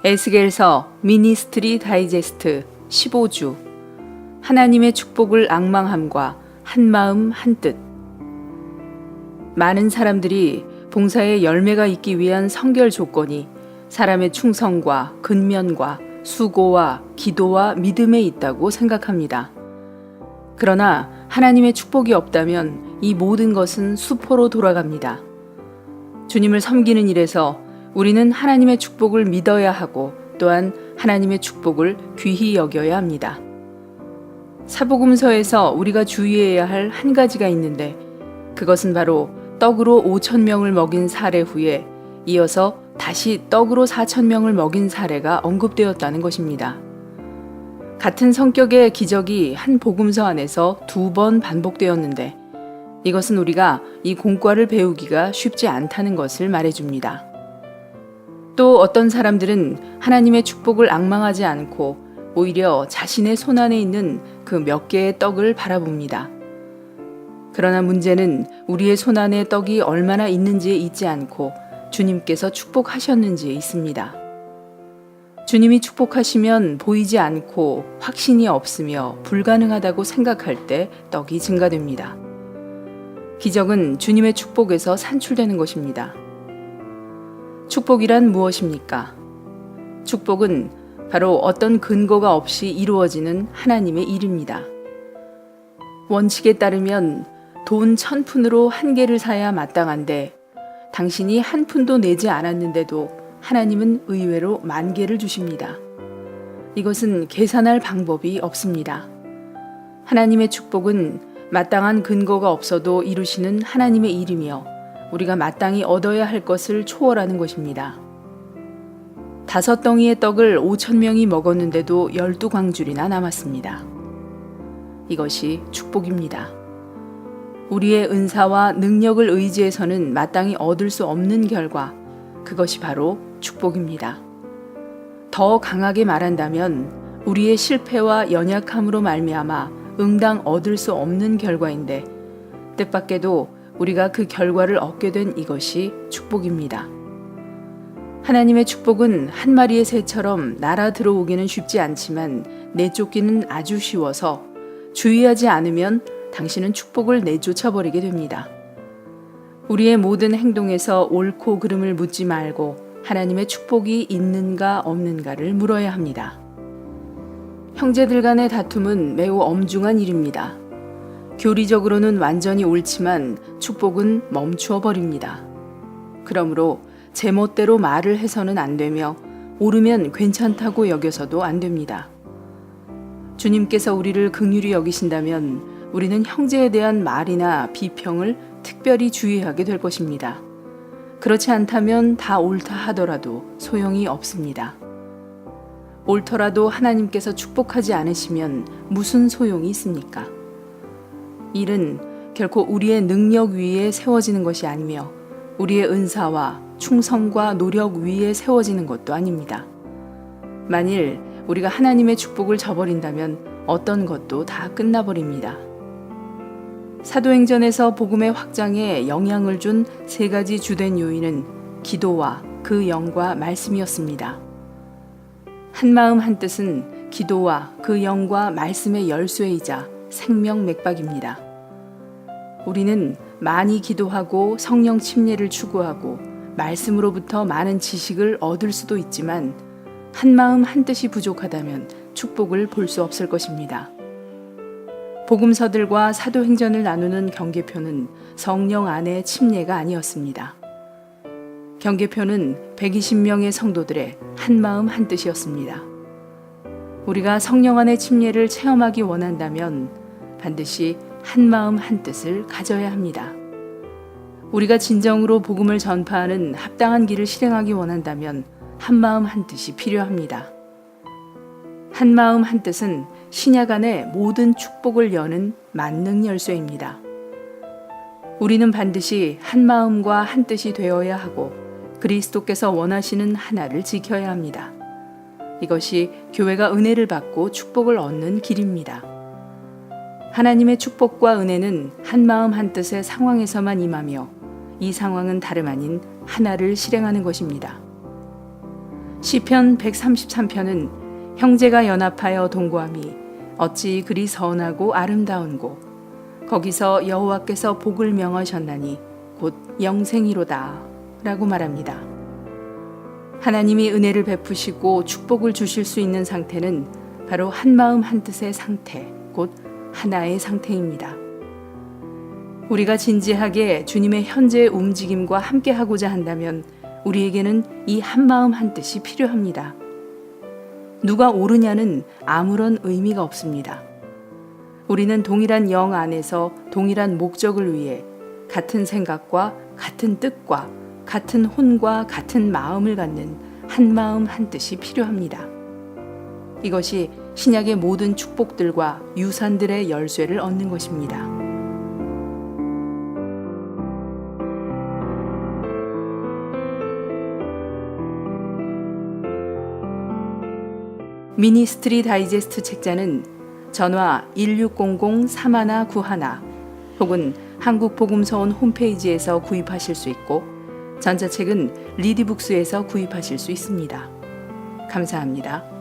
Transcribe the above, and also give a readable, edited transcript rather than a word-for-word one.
에스겔서 미니스트리 다이제스트 15주 하나님의 축복을 앙망함과 한마음 한뜻. 많은 사람들이 봉사에 열매가 있기 위한 선결 조건이 사람의 충성과 근면과 수고와 기도와 믿음에 있다고 생각합니다. 그러나 하나님의 축복이 없다면 이 모든 것은 수포로 돌아갑니다. 주님을 섬기는 일에서 우리는 하나님의 축복을 믿어야 하고 또한 하나님의 축복을 귀히 여겨야 합니다. 사복음서에서 우리가 주의해야 할 한 가지가 있는데 그것은 바로 떡으로 5,000명을 먹인 사례 후에 이어서 다시 떡으로 4,000명을 먹인 사례가 언급되었다는 것입니다. 같은 성격의 기적이 한 복음서 안에서 2번 반복되었는데 이것은 우리가 이 공과를 배우기가 쉽지 않다는 것을 말해줍니다. 또 어떤 사람들은 하나님의 축복을 앙망하지 않고 오히려 자신의 손안에 있는 그 몇 개의 떡을 바라봅니다. 그러나 문제는 우리의 손안에 떡이 얼마나 있는지에 있지 않고 주님께서 축복하셨는지에 있습니다. 주님이 축복하시면 보이지 않고 확신이 없으며 불가능하다고 생각할 때 떡이 증가됩니다. 기적은 주님의 축복에서 산출되는 것입니다. 축복이란 무엇입니까? 축복은 바로 어떤 근거가 없이 이루어지는 하나님의 일입니다. 원칙에 따르면 돈 1,000푼으로 한 개를 사야 마땅한데 당신이 한 푼도 내지 않았는데도 하나님은 의외로 10,000개를 주십니다. 이것은 계산할 방법이 없습니다. 하나님의 축복은 마땅한 근거가 없어도 이루시는 하나님의 일이며 우리가 마땅히 얻어야 할 것을 초월하는 것입니다. 5덩이의 떡을 5,000명이 먹었는데도 12광줄이나 남았습니다. 이것이 축복입니다. 우리의 은사와 능력을 의지해서는 마땅히 얻을 수 없는 결과, 그것이 바로 축복입니다. 더 강하게 말한다면 우리의 실패와 연약함으로 말미암아 응당 얻을 수 없는 결과인데 뜻밖에도 우리가 그 결과를 얻게 된 이것이 축복입니다. 하나님의 축복은 한 마리의 새처럼 날아 들어오기는 쉽지 않지만 내쫓기는 아주 쉬워서 주의하지 않으면 당신은 축복을 내쫓아버리게 됩니다. 우리의 모든 행동에서 옳고 그름을 묻지 말고 하나님의 축복이 있는가 없는가를 물어야 합니다. 형제들 간의 다툼은 매우 엄중한 일입니다. 교리적으로는 완전히 옳지만 축복은 멈추어 버립니다. 그러므로 제멋대로 말을 해서는 안 되며 옳으면 괜찮다고 여겨서도 안 됩니다. 주님께서 우리를 긍휼히 여기신다면 우리는 형제에 대한 말이나 비평을 특별히 주의하게 될 것입니다. 그렇지 않다면 다 옳다 하더라도 소용이 없습니다. 옳더라도 하나님께서 축복하지 않으시면 무슨 소용이 있습니까? 일은 결코 우리의 능력 위에 세워지는 것이 아니며 우리의 은사와 충성과 노력 위에 세워지는 것도 아닙니다. 만일 우리가 하나님의 축복을 저버린다면 어떤 것도 다 끝나버립니다. 사도행전에서 복음의 확장에 영향을 준 3가지 주된 요인은 기도와 그 영과 말씀이었습니다. 한마음 한뜻은 기도와 그 영과 말씀의 열쇠이자 생명 맥박입니다. 우리는 많이 기도하고 성령 침례를 추구하고 말씀으로부터 많은 지식을 얻을 수도 있지만 한마음 한뜻이 부족하다면 축복을 볼 수 없을 것입니다. 복음서들과 사도행전을 나누는 경계표는 성령 안의 침례가 아니었습니다. 경계표는 120명의 성도들의 한마음 한뜻이었습니다. 우리가 성령 안의 침례를 체험하기 원한다면 반드시 한마음 한뜻을 가져야 합니다. 우리가 진정으로 복음을 전파하는 합당한 길을 실행하기 원한다면 한마음 한뜻이 필요합니다. 한마음 한뜻은 신약 안의 모든 축복을 여는 만능 열쇠입니다. 우리는 반드시 한마음과 한뜻이 되어야 하고 그리스도께서 원하시는 하나를 지켜야 합니다. 이것이 교회가 은혜를 받고 축복을 얻는 길입니다. 하나님의 축복과 은혜는 한마음 한뜻의 상황에서만 임하며 이 상황은 다름 아닌 하나를 실행하는 것입니다. 시편 133편은 형제가 연합하여 동거함이 어찌 그리 선하고 아름다운고 거기서 여호와께서 복을 명하셨나니 곧 영생이로다 라고 말합니다. 하나님이 은혜를 베푸시고 축복을 주실 수 있는 상태는 바로 한마음 한뜻의 상태, 곧 하나의 상태입니다. 우리가 진지하게 주님의 현재의 움직임과 함께하고자 한다면 우리에게는 이 한마음 한뜻이 필요합니다. 누가 옳으냐는 아무런 의미가 없습니다. 우리는 동일한 영 안에서 동일한 목적을 위해 같은 생각과 같은 뜻과 같은 혼과 같은 마음을 갖는 한마음 한뜻이 필요합니다. 이것이 신약의 모든 축복들과 유산들의 열쇠를 얻는 것입니다. 미니스트리 다이제스트 책자는 전화 1600-3191 혹은 한국복음서원 홈페이지에서 구입하실 수 있고 전자책은 리디북스에서 구입하실 수 있습니다. 감사합니다.